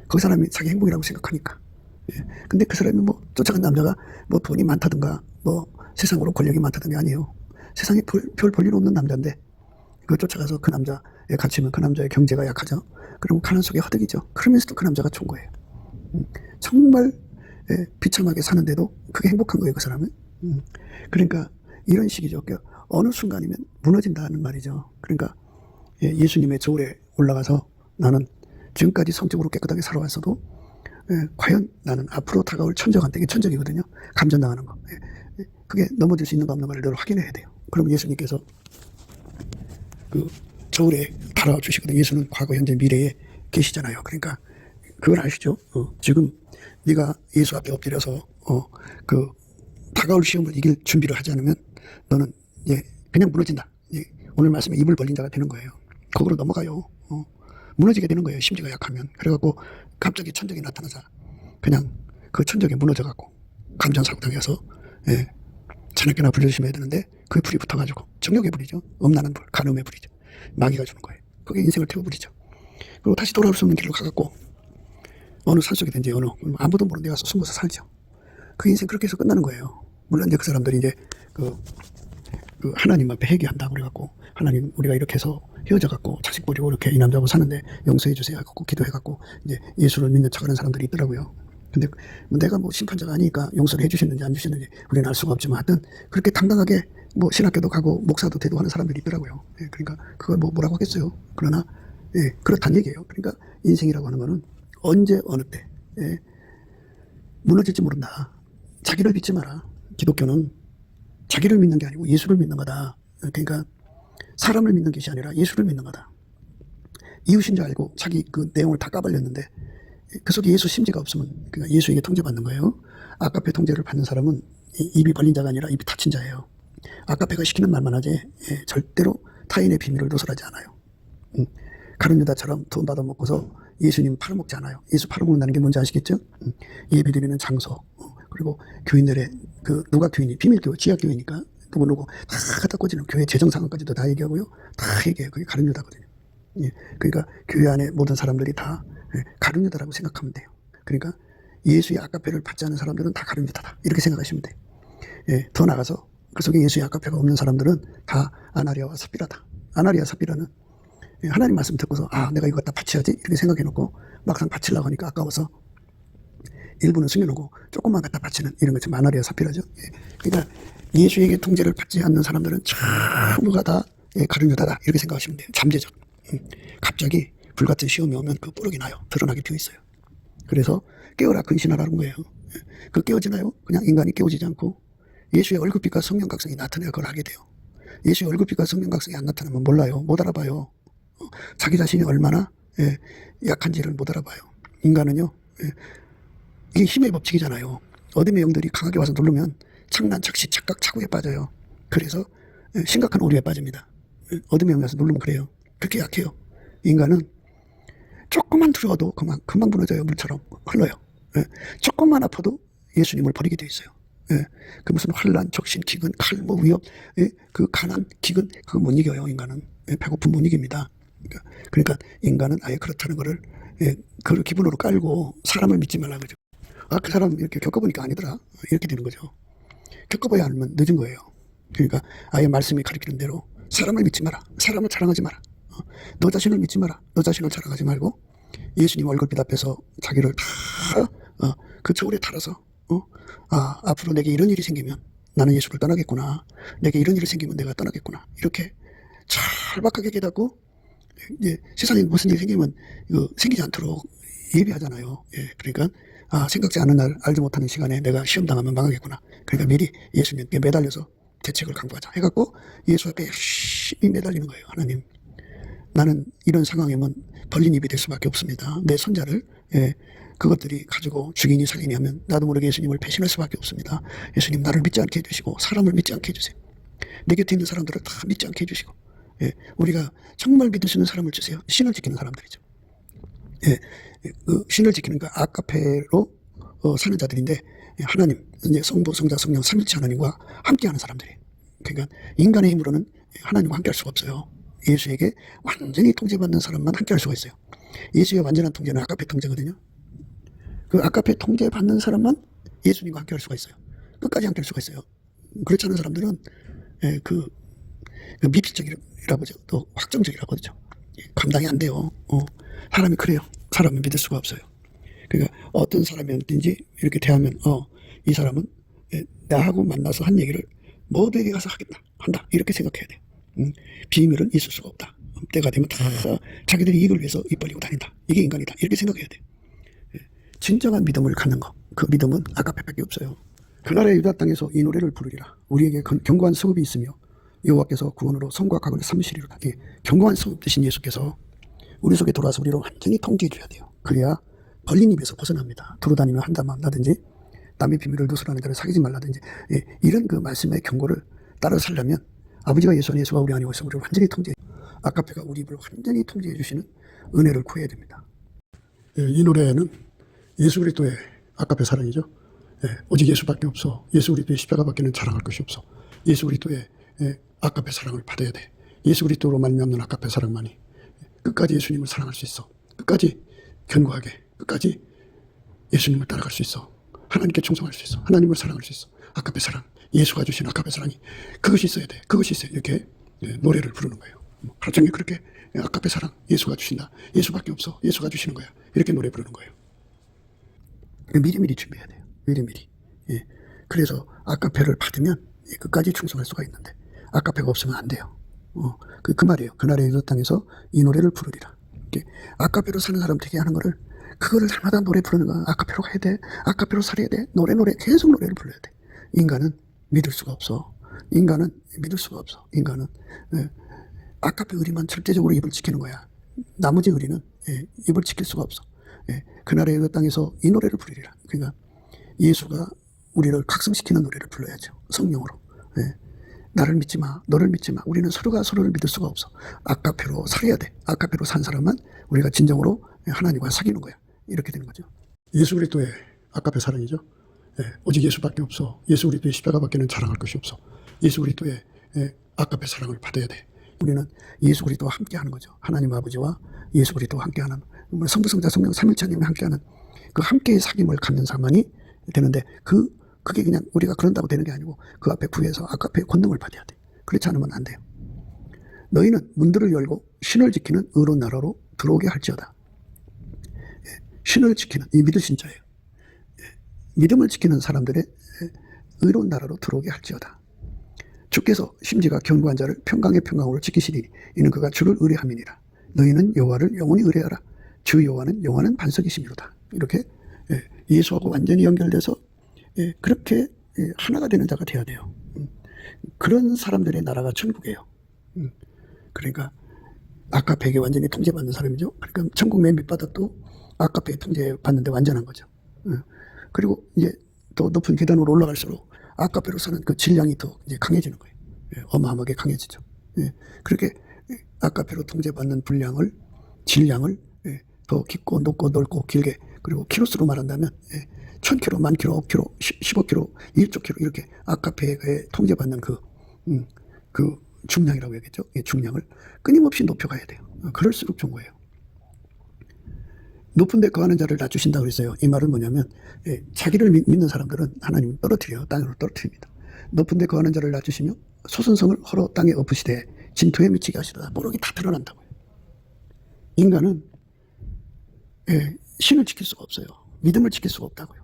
그 사람이 자기 행복이라고 생각하니까. 근데 그 사람이 뭐 쫓아간 남자가 뭐 돈이 많다든가 뭐 세상으로 권력이 많다든가 아니에요. 세상에 별 볼일 없는 남자인데 그걸 쫓아가서 그 남자에 갇히면 그 남자의 경제가 약하죠. 그럼 가난 속에 허덕이죠. 그러면서도 그 남자가 좋은 거예요. 정말 비참하게 사는데도 그게 행복한 거예요, 그 사람은. 그러니까 이런 식이죠. 그러니까 어느 순간이면 무너진다는 말이죠. 그러니까 예수님의 저울에 올라가서 나는 지금까지 성적으로 깨끗하게 살아왔어도 과연 나는 앞으로 다가올 천적한테, 이게 천적이거든요. 감전당하는 거. 그게 넘어질 수 있는가 없는가를 늘 확인해야 돼요. 그럼 예수님께서 그 저울에 달아와 주시거든요. 예수는 과거, 현재, 미래에 계시잖아요. 그러니까 그걸 아시죠? 지금 네가 예수 앞에 엎드려서 그 다가올 시험을 이길 준비를 하지 않으면 너는 그냥 무너진다. 오늘 말씀에 입을 벌린 자가 되는 거예요. 거기로 넘어가요. 무너지게 되는 거예요. 심지가 약하면. 그래갖고 갑자기 천적이 나타나자 그냥 그 천적에 무너져갖고 감전사고 당해서 자나깨나 불조심해야 되는데 그 불이 붙어가지고 정욕의 불이죠. 엄나는 불, 간음의 불이죠. 마귀가 주는 거예요. 그게 인생을 태워버리죠. 그리고 다시 돌아올 수 없는 길로 가갖고 어느 산속이든지 아무도 모르는 데 가서 숨어서 살죠. 그 인생 그렇게 해서 끝나는 거예요. 물론 이제 그 사람들이 이제 그 하나님 앞에 회개한다고 그래갖고 하나님 우리가 이렇게 해서 헤어져갖고 자식 버리고 이렇게 이 남자하고 사는데 용서해 주세요 하고 기도해갖고 이제 예수를 믿는 척하는 사람들이 있더라고요. 근데 내가 뭐 심판자가 아니니까 용서를 해주셨는지 안 주셨는지 우리는 알 수가 없지만 하여튼 그렇게 당당하게 뭐 신학교도 가고 목사도 되고 하는 사람들이 있더라고요. 그러니까 그걸 뭐라고 하겠어요. 그러나 그렇다는 얘기예요. 그러니까 인생이라고 하는 거는 언제 어느 때 무너질지 모른다. 자기를 믿지 마라. 기독교는 자기를 믿는 게 아니고 예수를 믿는 거다. 그러니까 사람을 믿는 것이 아니라 예수를 믿는 거다. 이웃인 줄 알고 자기 그 내용을 다 까발렸는데 그 속에 예수 심지가 없으면 그러니까 예수에게 통제받는 거예요. 아까페 통제를 받는 사람은 입이 벌린 자가 아니라 입이 닫힌 자예요. 아까페가 시키는 말만 하지 절대로 타인의 비밀을 누설하지 않아요. 가룟 유다처럼 돈 받아먹고서 예수님 팔아먹지 않아요. 예수 팔아먹는다는 게 뭔지 아시겠죠? 예배드리는 장소 그리고 교인들의 그 누가 교인이 비밀교회 지하교회니까 누구 다 갖다 꽂이는 교회 재정 상황까지도 다 얘기하고요. 다 얘기해요. 그게 가룟 유다거든요. 그러니까 교회 안에 모든 사람들이 다 가룟 유다라고 생각하면 돼요. 그러니까 예수의 아까페를 받지 않는 사람들은 다 가룟 유다다 이렇게 생각하시면 돼요. 더 나가서 그 속에 예수의 아까페가 없는 사람들은 다 아나리아와 삽비라다. 아나리아 삽비라는 하나님 말씀 듣고서 내가 이거 갖다 바쳐야지 이렇게 생각해놓고 막상 바치려고 하니까 아까워서 일부는 숨겨놓고 조금만 갖다 바치는 이런 것이 아나리아 삽비라죠. 그러니까 예수에게 통제를 받지 않는 사람들은 전부가 다 가룟 유다다 이렇게 생각하시면 돼요. 잠재적. 갑자기 불같은 시험이 오면 그 뽀록이 나요. 드러나게 되어 있어요. 그래서 깨어라 근신하라는 거예요. 그 깨어지나요? 그냥 인간이 깨어지지 않고 예수의 얼굴빛과 성령각성이 나타내야 그걸 하게 돼요. 예수의 얼굴빛과 성령각성이 안 나타나면 몰라요. 못 알아봐요. 자기 자신이 얼마나 약한지를 못 알아봐요. 인간은요. 이게 힘의 법칙이잖아요. 어둠의 영들이 강하게 와서 누르면 착란, 착시, 착각, 착오에 빠져요. 그래서 심각한 오류에 빠집니다. 어둠의 영이 와서 누르면 그래요. 그렇게 약해요. 인간은 조금만 두려워도 금방 무너져요. 물처럼 흘러요. 조금만 아파도 예수님을 버리게 돼 있어요. 그 무슨 환란, 적신, 기근, 칼, 위협, 그 가난, 기근 그거 못 이겨요. 인간은 배고픔 못 이깁니다. 그러니까 인간은 아예 그렇다는 거를 그걸 기본으로 깔고 사람을 믿지 말라 그러죠. 그 사람 이렇게 겪어보니까 아니더라. 이렇게 되는 거죠. 겪어봐야 알면 늦은 거예요. 그러니까 아예 말씀이 가리키는 대로 사람을 믿지 마라. 사람을 자랑하지 마라. 너 자신을 믿지 마라. 너 자신을 자랑하지 말고 예수님 얼굴빛 앞에서 자기를 다 그 저울에 달아서 앞으로 내게 이런 일이 생기면 나는 예수를 떠나겠구나. 내게 이런 일이 생기면 내가 떠나겠구나. 이렇게 철박하게 깨닫고 이제 세상에 무슨 일이 생기면 생기지 않도록 예비하잖아요. 그러니까 생각지 않은 날 알지 못하는 시간에 내가 시험 당하면 망하겠구나. 그러니까 미리 예수님께 매달려서 대책을 강구하자 해갖고 예수 앞에 열심히 매달리는 거예요. 하나님, 나는 이런 상황이면 벌린 입이 될 수밖에 없습니다. 내 손자를 그것들이 가지고 죽이니 살리니 하면 나도 모르게 예수님을 배신할 수밖에 없습니다. 예수님, 나를 믿지 않게 해주시고 사람을 믿지 않게 해주세요. 내 곁에 있는 사람들을 다 믿지 않게 해주시고, 우리가 정말 믿을 수 있는 사람을 주세요. 신을 지키는 사람들이죠. 그 신을 지키는 그 아카페로 사는 자들인데, 하나님, 이제 성부, 성자, 성령, 삼일체 하나님과 함께하는 사람들이에요. 그러니까 인간의 힘으로는 하나님과 함께할 수가 없어요. 예수에게 완전히 통제받는 사람만 함께할 수가 있어요. 예수의 완전한 통제는 아카페 통제거든요. 그 아카페 통제받는 사람만 예수님과 함께할 수가 있어요. 끝까지 함께할 수가 있어요. 그렇지 않은 사람들은 그 미필적이라고 하죠. 또 확정적이라고 하죠. 감당이 안 돼요. 사람이 그래요. 사람은 믿을 수가 없어요. 그러니까 어떤 사람이든지 이렇게 대하면 이 사람은 나하고 만나서 한 얘기를 모두에게 가서 한다 이렇게 생각해야 돼요. 비밀은 있을 수가 없다. 때가 되면 다 자기들이 이익을 위해서 입 벌리고 다닌다. 이게 인간이다. 이렇게 생각해야 돼요. 진정한 믿음을 갖는 것, 그 믿음은 아가페밖에 없어요. 그날의 유다 땅에서 이 노래를 부르리라. 우리에게 견고한 성읍이 있으며 여호와께서 구원으로 성과 각을 삼으시리로다. 견고한 성읍 되신 예수께서 우리 속에 돌아와서 우리를 완전히 통제해 줘야 돼요. 그래야 벌린 입에서 벗어납니다. 두루 다니며 한다든지 남의 비밀을 누설하는 자를 사귀지 말라든지, 이런 그 말씀의 경고를 따라 살려면 아버지가 예수 안에 예수가 우리 안에 오셔서 우리를 완전히 통제해, 아카페가 우리 입을 완전히 통제해 주시는 은혜를 구해야 됩니다. 이 노래는 예수 그리스도의 아카페 사랑이죠. 오직 예수밖에 없어. 예수 그리스도의 십자가밖에는 자랑할 것이 없어. 예수 그리스도의 아카페 사랑을 받아야 돼. 예수 그리스도로 말미암는 아카페 사랑만이 끝까지 예수님을 사랑할 수 있어. 끝까지 견고하게, 끝까지 예수님을 따라갈 수 있어. 하나님께 충성할 수 있어. 하나님을 사랑할 수 있어. 아카페 사랑, 예수가 주신 아카페 사랑이 그것이 있어야 돼. 그것이 있어요. 이렇게 노래를 부르는 거예요. 하루 종일 그렇게 아카페 사랑, 예수가 주신다. 예수밖에 없어. 예수가 주시는 거야. 이렇게 노래 부르는 거예요. 미리미리 준비해야 돼요. 미리미리. 그래서 아카페를 받으면 끝까지 충성할 수가 있는데 아카페가 없으면 안 돼요. 그 말이에요. 그날의 유다 땅에서 이 노래를 부르리라. 아카페로 사는 사람 되게 하는 거를, 그거를 날마다 노래 부르는 거야. 아카페로 가야 돼. 아카페로 살아야 돼. 노래 계속 노래를 불러야 돼. 인간은 믿을 수가 없어. 인간은 믿을 수가 없어. 인간은 아카페 의리만 절대적으로 입을 지키는 거야. 나머지 의리는 입을 지킬 수가 없어. 그날의 유다 땅에서 이 노래를 부르리라. 그러니까 예수가 우리를 각성시키는 노래를 불러야죠. 성령으로. 나를 믿지 마. 너를 믿지 마. 우리는 서로가 서로를 믿을 수가 없어. 아카페로 살아야 돼. 아카페로 산 사람만 우리가 진정으로 하나님과 사귀는 거야. 이렇게 되는 거죠. 예수 그리스도의 아카페 사랑이죠. 오직 예수밖에 없어. 예수 그리스도의 십자가밖에는 자랑할 것이 없어. 예수 그리스도의 아카페 사랑을 받아야 돼. 우리는 예수 그리스도와 함께하는 거죠. 하나님 아버지와 예수 그리스도와 함께하는, 성부 성자 성령 삼일체 하나님과 함께하는 그 함께의 사귐을 갖는 사람만이 되는데, 그게 그냥 우리가 그런다고 되는 게 아니고 그 앞에 구해서 아카페의 권능을 받아야 돼. 그렇지 않으면 안 돼요. 너희는 문들을 열고 신을 지키는 의로운 나라로 들어오게 할지어다. 신을 지키는, 이 믿으신 자예요. 믿음을 지키는 사람들의 의로운 나라로 들어오게 할지어다. 주께서 심지가 견고한 자를 평강의 평강으로 지키시리니 이는 그가 주를 의뢰함이니라. 너희는 여호와를 영원히 의뢰하라. 주 여호와는 영원한 반석이시미로다. 이렇게 예수하고 완전히 연결돼서 그렇게 하나가 되는 자가 되어야 돼요. 그런 사람들의 나라가 천국이에요. 그러니까 아카페에게 완전히 통제받는 사람이죠. 그러니까 천국 맨 밑바닥도 아카페에 통제받는데 완전한 거죠. 그리고 이제 더 높은 계단으로 올라갈수록 아카페로 사는 그 질량이 더 이제 강해지는 거예요. 어마어마하게 강해지죠. 그렇게 아카페로 통제받는 질량을 더 깊고 높고 넓고 길게, 그리고 키로수로 말한다면 1000km, 10,000km, 억킬로, 15km, 1조 킬로 이렇게 아카페에 통제받는 그 중량이라고 해야겠죠. 중량을 끊임없이 높여가야 돼요. 그럴수록 좋은 거예요. 높은 데 거하는 자를 낮추신다고 그랬어요. 이 말은 뭐냐면 자기를 믿는 사람들은 하나님은 떨어뜨려요. 땅으로 떨어뜨립니다. 높은 데 거하는 자를 낮추시며 소선성을 헐어 땅에 엎으시되 진토에 미치게 하시리라. 모르게 다 드러난다고요. 인간은 신을 지킬 수가 없어요. 믿음을 지킬 수가 없다고요.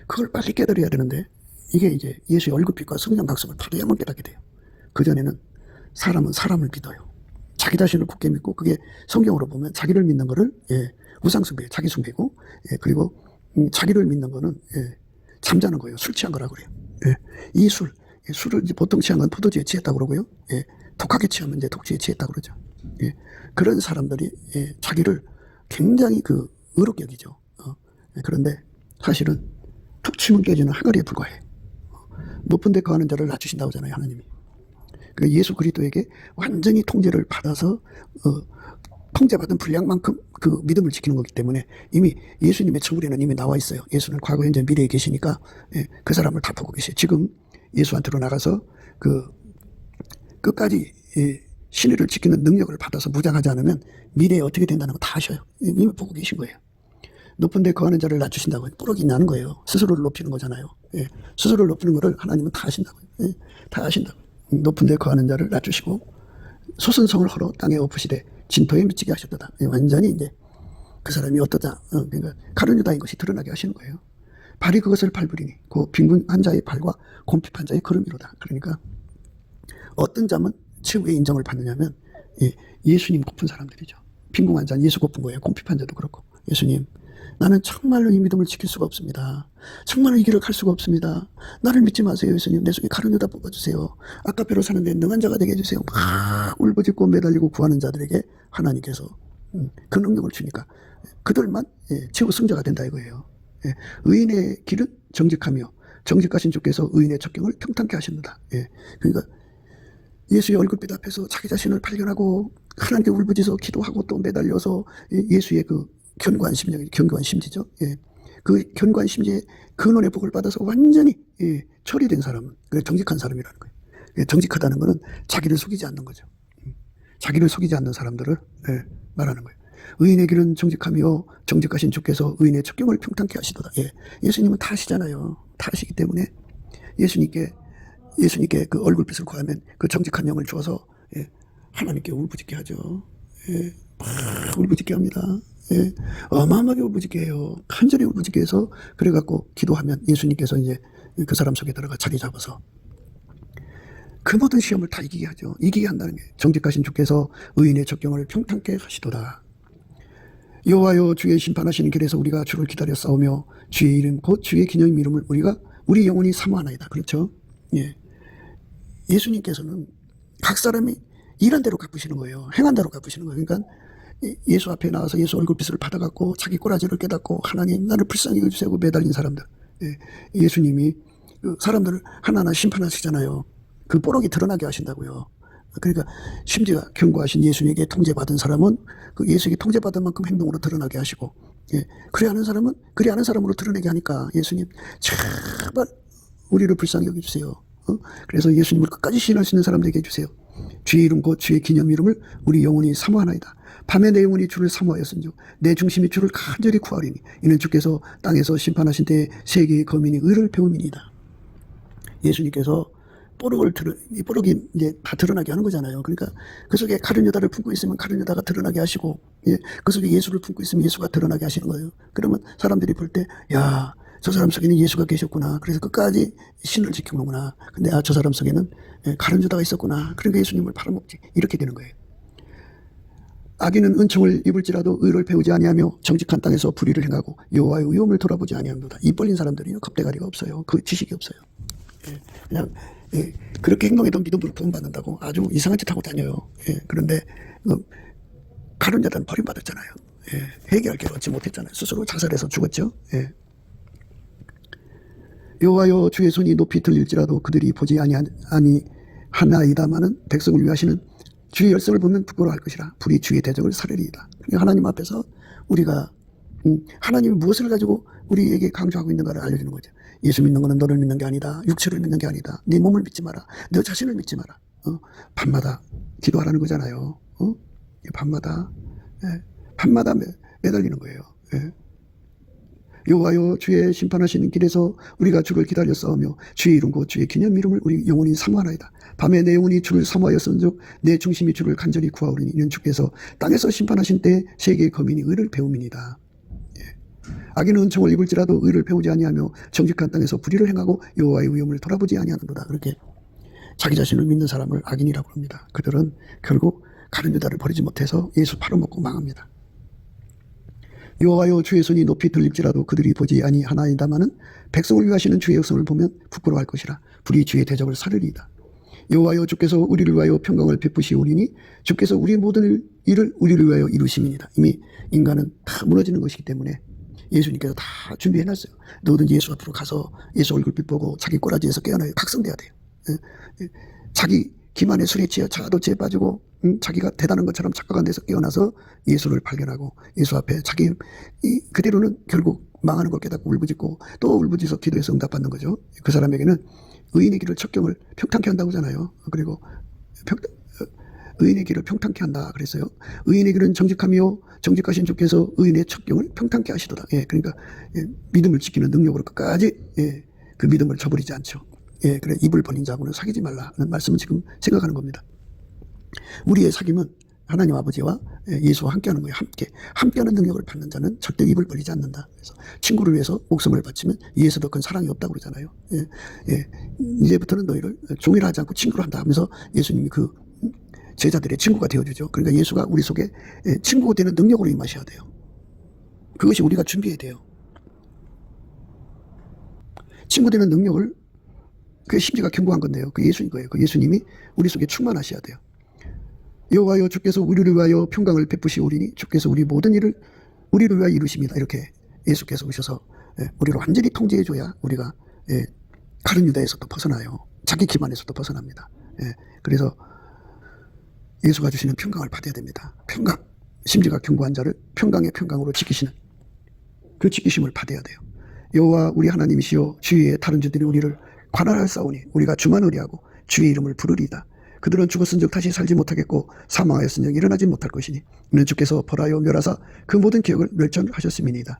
그걸 빨리 깨달아야 되는데, 이게 이제 예수의 얼굴빛과 성령 각성을 받아야만 깨닫게 돼요. 그전에는 사람은 사람을 믿어요. 자기 자신을 굳게 믿고, 그게 성경으로 보면 자기를 믿는 거를 우상숭배, 자기숭배고, 그리고 자기를 믿는 거는 잠자는 거예요. 술 취한 거라고 그래요. 이 술을 이제 보통 취한 건 포도주에 취했다고 그러고요. 독하게 취하면 이제 독주에 취했다고 그러죠. 예. 그런 사람들이 자기를 굉장히 의롭게 여기죠. 그런데 사실은 툭 치면 깨지는 항아리에 불과해. 높은 데 거하는 자를 낮추신다고 하잖아요, 하나님이. 그러니까 예수 그리스도에게 완전히 통제를 받아서 통제받은 분량만큼 그 믿음을 지키는 거기 때문에 이미 예수님의 천국에는 이미 나와 있어요. 예수는 과거, 현재, 미래에 계시니까 그 사람을 다 보고 계세요. 지금 예수한테로 나가서 끝까지 신의를 지키는 능력을 받아서 무장하지 않으면 미래에 어떻게 된다는 거 다 아셔요. 이미 보고 계신 거예요. 높은 데 거하는 자를 낮추신다고 뿌록이 나는 거예요. 스스로를 높이는 거잖아요. 스스로를 높이는 거를 하나님은 다 아신다고요. 다 아신다고. 높은 데 거하는 자를 낮추시고 소선성을 헐어 땅에 엎으시되 진토에 미치게 하셨다. 완전히 이제 그 사람이 어떠다. 그러니까 가룟유다인 것이 드러나게 하시는 거예요. 발이 그것을 밟으리니 그 빈궁한 자의 발과 곰핍한 자의 걸음이로다. 그러니까 어떤 자면 최후의 인정을 받느냐면 예수님 고픈 사람들이죠. 빈궁한 자는 예수 고픈 거예요. 곰핍한 자도 그렇고. 예수님, 나는 정말로 이 믿음을 지킬 수가 없습니다. 정말로 이 길을 갈 수가 없습니다. 나를 믿지 마세요, 예수님. 내 속에 가룟유다 뽑아주세요. 아까배로 사는데 능한 자가 되게 해주세요. 막 울부짖고 매달리고 구하는 자들에게 하나님께서 그 능력을 주니까 그들만 최후 승자가 된다 이거예요. 의인의 길은 정직하며 정직하신 주께서 의인의 첩경을 평탄케 하십니다. 그러니까 예수의 얼굴빛 앞에서 자기 자신을 발견하고 하나님께 울부짖어 기도하고 또 매달려서 예수의 그 견고한 심지죠. 그 견고한 심지에 근원의 복을 받아서 완전히 처리된 사람은 그게 정직한 사람이라는 거예요. 정직하다는 것은 자기를 속이지 않는 거죠. 자기를 속이지 않는 사람들을 말하는 거예요. 의인의 길은 정직하며 정직하신 주께서 의인의 첩경을 평탄케 하시도다. 예수님은 다 아시잖아요. 다 아시기 때문에 예수님께 그 얼굴빛을 구하면 그 정직한 영을 주어서 하나님께 울부짖게 하죠. 울부짖게 합니다. 어마어마하게 울부짖게 해요. 간절히 울부짖게 해서 그래갖고 기도하면 예수님께서 이제 그 사람 속에 들어가 자리 잡아서 그 모든 시험을 다 이기게 하죠. 이기게 한다는 게 정직하신 주께서 의인의 첩경을 평탄케 하시도다. 여호와여 주의 심판하시는 길에서 우리가 주를 기다려 싸우며 주의 이름 곧 주의 기념 이름을 우리 영혼이 사모하나이다. 그렇죠? 예수님께서는 각 사람이 일한 대로 갚으시는 거예요. 행한 대로 갚으시는 거예요. 그러니까 예수 앞에 나와서 예수 얼굴빛을 받아갖고 자기 꼬라지를 깨닫고 하나님 나를 불쌍히 여주세요 매달린 사람들. 예수님이 그 사람들을 하나하나 심판하시잖아요. 그 뽀록이 드러나게 하신다고요. 그러니까 심지어 경고하신 예수님에게 통제받은 사람은 그 예수에게 통제받은 만큼 행동으로 드러나게 하시고 그리 아는 사람은 그리 아는 사람으로 드러내게 하니까 예수님 제발 우리를 불쌍히 여겨주세요. 그래서 예수님을 끝까지 신할 수 있는 사람들에게 해주세요. 주의 이름 곧 주의 기념 이름을 우리 영혼이 사모하나이다. 밤에 내 영혼이 주를 사모하였은즉 내 중심이 주를 간절히 구하리니 이는 주께서 땅에서 심판하신 때에 세계의 거민이 의를 배움이니이다. 예수님께서 이 뽀록이 이제 다 드러나게 하는 거잖아요. 그러니까 그 속에 가룟유다를 품고 있으면 가룟유다가 드러나게 하시고, 그 속에 예수를 품고 있으면 예수가 드러나게 하시는 거예요. 그러면 사람들이 볼 때, 야, 저 사람 속에는 예수가 계셨구나. 그래서 끝까지 신을 지켜보는구나. 근데 저 사람 속에는 가룟유다가 있었구나. 그러니까 예수님을 팔아먹지. 이렇게 되는 거예요. 악인은 은총을 입을지라도 의를 배우지 아니하며 정직한 땅에서 불의를 행하고 여호와의 의로움을 돌아보지 아니합니다. 입 벌린 사람들이 겁대가리가 없어요. 그 지식이 없어요. 그냥 그렇게 행동해도 믿음으로 구원받는다고 아주 이상한 짓 하고 다녀요. 그런데 가룟유다는 버림받았잖아요. 회개할 길을 얻지 못했잖아요. 스스로 자살해서 죽었죠. 여호와여 주의 손이 높이 들릴지라도 그들이 보지 아니하나이다마는 백성을 위하시는 주의 열성을 보면 부끄러워할 것이라 불이 주의 대적을 사르리이다. 하나님 앞에서 우리가 하나님이 무엇을 가지고 우리에게 강조하고 있는가를 알려주는 거죠. 예수 믿는 것은 너를 믿는 게 아니다. 육체를 믿는 게 아니다. 네 몸을 믿지 마라. 너 자신을 믿지 마라. 밤마다 기도하라는 거잖아요. 밤마다 매달리는 거예요. 여호와여 주의 심판하시는 길에서 우리가 주를 기다려 싸우며 주의 이름 곧 주의 기념 이름을 우리 영혼이 사모하나이다. 밤에 내 영혼이 주를 사모하였은즉 내 중심이 주를 간절히 구하오리니 이는 주께서 땅에서 심판하신 때 세계의 거민이 의를 배움이니이다. 악인은 은총을 입을지라도 의를 배우지 아니하며 정직한 땅에서 불의를 행하고 여호와의 위엄을 돌아보지 아니하는도다. 그렇게 자기 자신을 믿는 사람을 악인이라고 합니다. 그들은 결국 가룟유다를 버리지 못해서 예수 팔아먹고 망합니다. 여호와여 주의 손이 높이 들릴지라도 그들이 보지 아니하나이다마는 백성을 위하시는 주의 역성을 보면 부끄러워할 것이라 불이 주의 대적을 사르리이다. 여호와여 주께서 우리를 위하여 평강을 베푸시오리니 주께서 우리 모든 일을 우리를 위하여 이루심이니이다. 이미 인간은 다 무너지는 것이기 때문에 예수님께서 다 준비해놨어요. 너희든 예수 앞으로 가서 예수 얼굴빛 보고 자기 꼬라지에서 깨어나요. 각성돼야 돼요. 자기 기만에 술에 취해 자도 죄 빠지고 자기가 대단한 것처럼 착각한 데서 깨어나서 예수를 발견하고 예수 앞에 자기 그대로는 결국 망하는 걸 깨닫고 울부짖고 또 울부짖어 기도해서 응답받는 거죠. 그 사람에게는 의인의 길을 척경을 평탄케 한다고 하잖아요. 그리고 의인의 길을 평탄케 한다 그랬어요. 의인의 길은 정직하며 정직하신 주께서 의인의 척경을 평탄케 하시도다. 그러니까 믿음을 지키는 능력으로 끝까지 그 믿음을 저버리지 않죠. 그래 입을 벌린 자하고는 사귀지 말라는 말씀을 지금 생각하는 겁니다. 우리의 사귐은 하나님 아버지와 예수와 함께하는 거예요. 함께하는 능력을 받는 자는 절대 입을 벌리지 않는다. 그래서 친구를 위해서 목숨을 바치면 이에서 더 큰 사랑이 없다고 그러잖아요. 이제부터는 너희를 종이라 하지 않고 친구로 한다 하면서 예수님이 그 제자들의 친구가 되어주죠. 그러니까 예수가 우리 속에 친구가 되는 능력으로 임하셔야 돼요. 그것이 우리가 준비해야 돼요. 친구 되는 능력을 그게 심지가 견고한 건데요. 그 예수인 거예요. 그 예수님이 우리 속에 충만하셔야 돼요. 여호와여 주께서 우리를 위하여 평강을 베푸시오리니 주께서 우리 모든 일을 우리를 위하여 이루십니다. 이렇게 예수께서 오셔서 우리를 완전히 통제해줘야 우리가 가룟 유다에서도 벗어나요. 자기 기만에서도 벗어납니다. 그래서 예수가 주시는 평강을 받아야 됩니다. 평강, 심지가 견고한 자를 평강의 평강으로 지키시는 그 지키심을 받아야 돼요. 여호와 우리 하나님이시여 주위의 다른 주들이 우리를 관할하사오니 우리가 주만 의리하고 주의 이름을 부르리이다. 그들은 죽었은즉 다시 살지 못하겠고 사망하였은즉 일어나지 못할 것이니 이는 주께서 벌하여 멸하사 그 모든 기억을 멸절하셨음이니이다.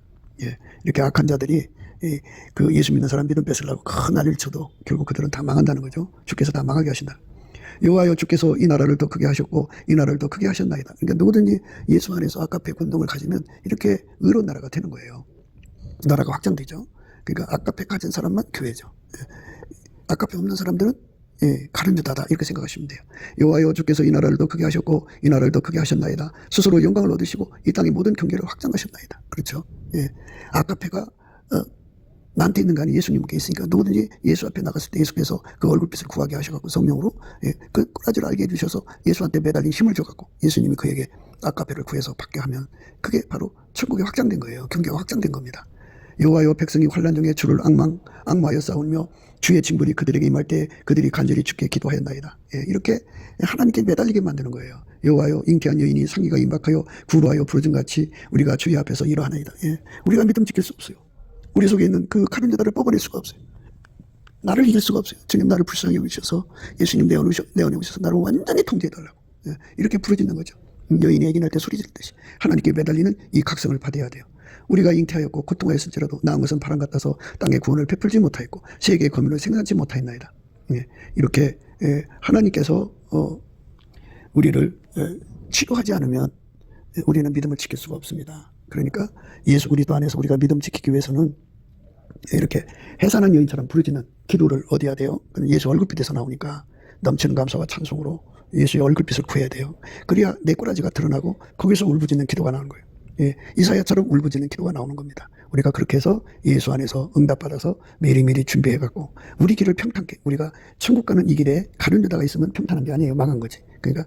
이렇게 악한 자들이 그 예수 믿는 사람 믿음 뺏으려고 큰 난리를 쳐도 결국 그들은 다 망한다는 거죠. 주께서 다 망하게 하신다. 여호와여 주께서 이 나라를 더 크게 하셨고 이 나라를 더 크게 하셨나이다. 그러니까 누구든지 예수 안에서 아까페 권능을 가지면 이렇게 의로운 나라가 되는 거예요. 나라가 확장되죠. 그러니까 아까페 가진 사람만 교회죠. 아까페 없는 사람들은 가룟 유다다 이렇게 생각하시면 돼요. 여호와여 주께서 이 나라를 더 크게 하셨고 이 나라를 더 크게 하셨나이다. 스스로 영광을 얻으시고 이 땅의 모든 경계를 확장하셨나이다. 그렇죠. 아까페가 나한테 있는 거 아니 예수님께 있으니까 누구든지 예수 앞에 나갔을 때 예수께서 그 얼굴빛을 구하게 하셔갖고 성령으로 그 꼬라지를 알게 해주셔서 예수한테 매달린 힘을 줘갖고 예수님이 그에게 아까페를 구해서 받게 하면 그게 바로 천국이 확장된 거예요. 경계가 확장된 겁니다. 여호와여 백성이 환난 중에 주를 악마하여 싸우며 주의 징벌이 그들에게 임할 때 그들이 간절히 주께 기도하였나이다. 이렇게 하나님께 매달리게 만드는 거예요. 여호와여 잉태한 여인이 상기가 임박하여 구루하여 부르짖같이 우리가 주의 앞에서 이러하나이다. 우리가 믿음 지킬 수 없어요. 우리 속에 있는 그 가룟 유다를 뽑아낼 수가 없어요. 나를 이길 수가 없어요. 주님 나를 불쌍히 여기셔서 예수님 내 안에 오셔서 나를 완전히 통제해달라고 이렇게 부르짖는 거죠. 여인이 애기 날 때 소리 지르듯이 하나님께 매달리는 이 각성을 받아야 돼요. 우리가 잉태하였고 고통하였을지라도 나은 것은 바람 같아서 땅의 구원을 베풀지 못하였고 세계의 거민을 생산치 못하였나이다. 이렇게 하나님께서 우리를 치료하지 않으면 우리는 믿음을 지킬 수가 없습니다. 그러니까 예수 그리스도 안에서 우리가 믿음 지키기 위해서는 이렇게 해산한 여인처럼 부르짖는 기도를 얻어야 돼요. 예수 얼굴빛에서 나오니까 넘치는 감사와 찬송으로 예수의 얼굴빛을 구해야 돼요. 그래야 내 꼬라지가 드러나고 거기서 울부짖는 기도가 나오는 거예요. 이사야처럼 울부짖는 기도가 나오는 겁니다. 우리가 그렇게 해서 예수 안에서 응답받아서 미리미리 준비해갖고 우리 길을 평탄케 우리가 천국 가는 이 길에 가룟 유다가 있으면 평탄한 게 아니에요. 망한 거지. 그러니까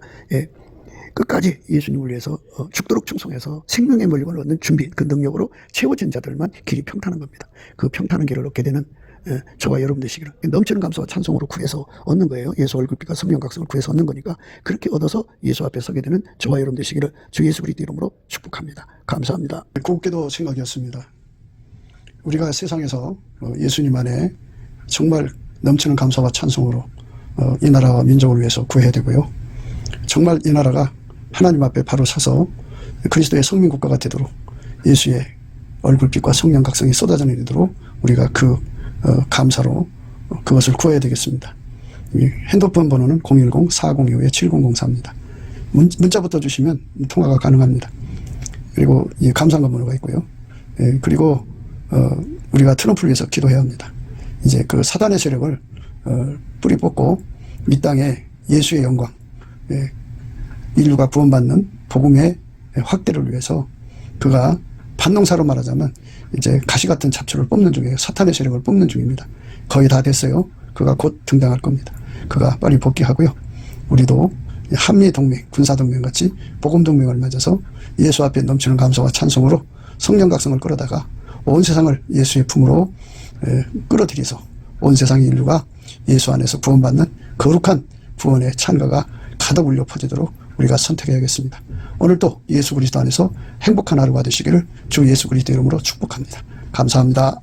끝까지 예수님을 위해서 죽도록 충성해서 생명의 물림을 얻는 준비 그 능력으로 채워진 자들만 길이 평탄한 겁니다. 그 평탄한 길을 얻게 되는 저와 여러분 되시기를 넘치는 감사와 찬송으로 구해서 얻는 거예요. 예수 얼굴빛과 성령 각성을 구해서 얻는 거니까 그렇게 얻어서 예수 앞에 서게 되는 저와 여러분 되시기를 주 예수 그리스도 이름으로 축복합니다. 감사합니다. 곱게도 생각이었습니다. 우리가 세상에서 예수님 안에 정말 넘치는 감사와 찬송으로 이 나라와 민족을 위해서 구해야 되고요. 정말 이 나라가 하나님 앞에 바로 서서 그리스도의 성민국가가 되도록 예수의 얼굴빛과 성령 각성이 쏟아져 내리도록 우리가 그 감사로 그것을 구해야 되겠습니다. 핸드폰 번호는 010-4025-7004입니다. 문자부터 주시면 통화가 가능합니다. 그리고 이 감사한 번호가 있고요. 그리고 우리가 트럼프를 위해서 기도해야 합니다. 이제 그 사단의 세력을 뿌리 뽑고 이 땅에 예수의 영광, 인류가 구원받는 복음의 확대를 위해서 그가 반농사로 말하자면 이제 가시 같은 잡초를 뽑는 중이에요. 사탄의 세력을 뽑는 중입니다. 거의 다 됐어요. 그가 곧 등장할 겁니다. 그가 빨리 복귀하고요. 우리도 한미동맹, 군사동맹같이 복음동맹을 맺어서 예수 앞에 넘치는 감사와 찬송으로 성령 각성을 끌어다가 온 세상을 예수의 품으로 끌어들여서 온 세상의 인류가 예수 안에서 구원받는 거룩한 구원의 찬가가 가득 울려 퍼지도록 우리가 선택해야겠습니다. 오늘도 예수 그리스도 안에서 행복한 하루가 되시기를 주 예수 그리스도 이름으로 축복합니다. 감사합니다.